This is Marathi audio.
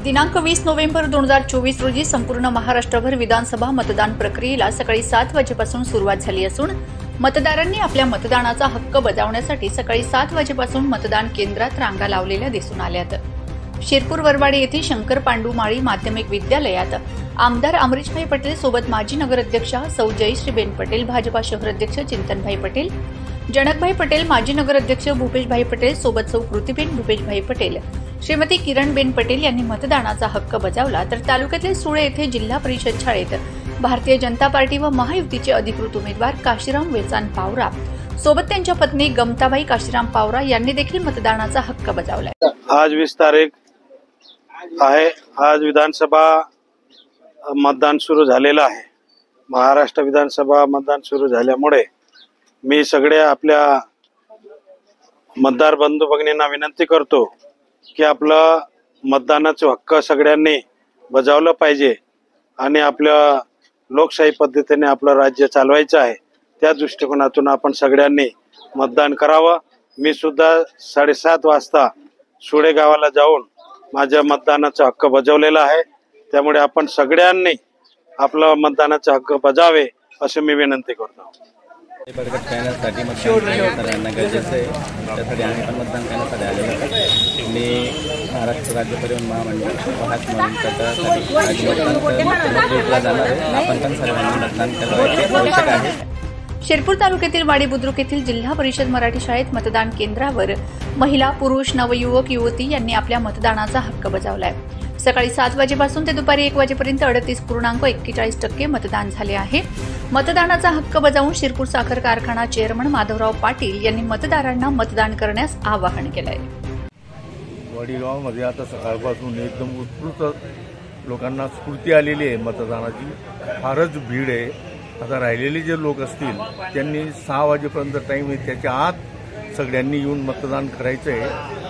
दिनांक 20 नोव्हेंबर 2024 रोजी संपूर्ण महाराष्ट्रभर विधानसभा मतदान प्रक्रियेला सकाळी 7 वाजेपासून सुरुवात झाली असून मतदारांनी आपल्या मतदानाचा हक्क बजावण्यासाठी सकाळी 7 वाजेपासून मतदान केंद्रात रांगा लावलेल्या दिसून आल्यात। शिरपूर वरवाडी येथील शंकर पांडू माळी माध्यमिक विद्यालयात आमदार अमरीशभाई पटेल सोबत माजी नगराध्यक्षा सौ जयश्रीबेन पटेल, भाजपा शहराध्यक्ष चिंतनभाई पटेल, जनकभाई पटेल, माजी नगराध्यक्ष भूपेशभाई पटेल सोबत सौ कृतिबेन भूपेशभाई पटेल, श्रीमती किरणबेन पटेल यांनी मतदानाचा हक्क बजावला। तर तालुक्यातील सुळे येथे जिल्हा परिषद शाळेत भारतीय जनता पार्टी व महायुतीचे अधिकृत उमेदवार काशीराम वेचान पावरा सोबत त्यांच्या पत्नी गमताबाई काशीराम पावरा यांनी देखील मतदानाचा हक्क बजावला। आज 20 तारीख आहे। आज विधानसभा मतदान सुरू झालेलं आहे। महाराष्ट्र विधानसभा मतदान सुरू झाल्यामुळे मी सगळ्या आपल्या मतदार बंधू भगिनींना विनंती करतो की आपलं मतदानाचा हक्क सगळ्यांनी बजावलं पाहिजे आणि आपल्या लोकशाही पद्धतीने आपलं राज्य चालवायचं आहे। त्या दृष्टिकोनातून आपण सगळ्यांनी मतदान करावं। मी सुद्धा 7:30 वाजता सुळे गावाला जाऊन माझ्या मतदानाचा हक्क बजावलेला आहे। त्यामुळे आपण सगळ्यांनी आपला मतदानाचा हक्क बजावे असे मी विनंती करतो। बळकट करण्यासाठी मतदान करण्यास गरजेचं आहे। त्यासाठी आम्ही पण मतदान करण्यासाठी आलेलो आहे। मी महाराष्ट्र राज्य परिवहन महामंडळ वाहक म्हणून त्यासाठी मतदान जाणार आहे। आपण पण सर्वांनी मतदान करावे आवश्यक आहे। शिरपूर तालुक्यातील वाडी बुद्रुक येथील जिल्हा परिषद मराठी शाळेत मतदान केंद्रावर महिला, पुरुष, नवयुवक, युवती यांनी आपल्या मतदानाचा हक्क बजावलाय। सकाळी 7 वाजेपासून ते दुपारी 1 वाजेपर्यंत 38.41% मतदान झाले आहे। मतदानाचा हक्क बजावून शिरपूर साखर कारखाना चेअरमन माधवराव पाटील यांनी मतदारांना मतदान करण्यास आवाहन केलंय। वडीगावमध्ये आता सकाळपासून एकदम उत्स्फूर्त लोकांना स्फूर्ती आलेली आहे। मतदानाची फारच भीड आहे। आता राहिलेले जे लोक असतील त्यांनी 6 वाजेपर्यंत टाईम आहे, त्याच्या आत सगळ्यांनी येऊन मतदान करायचं आहे।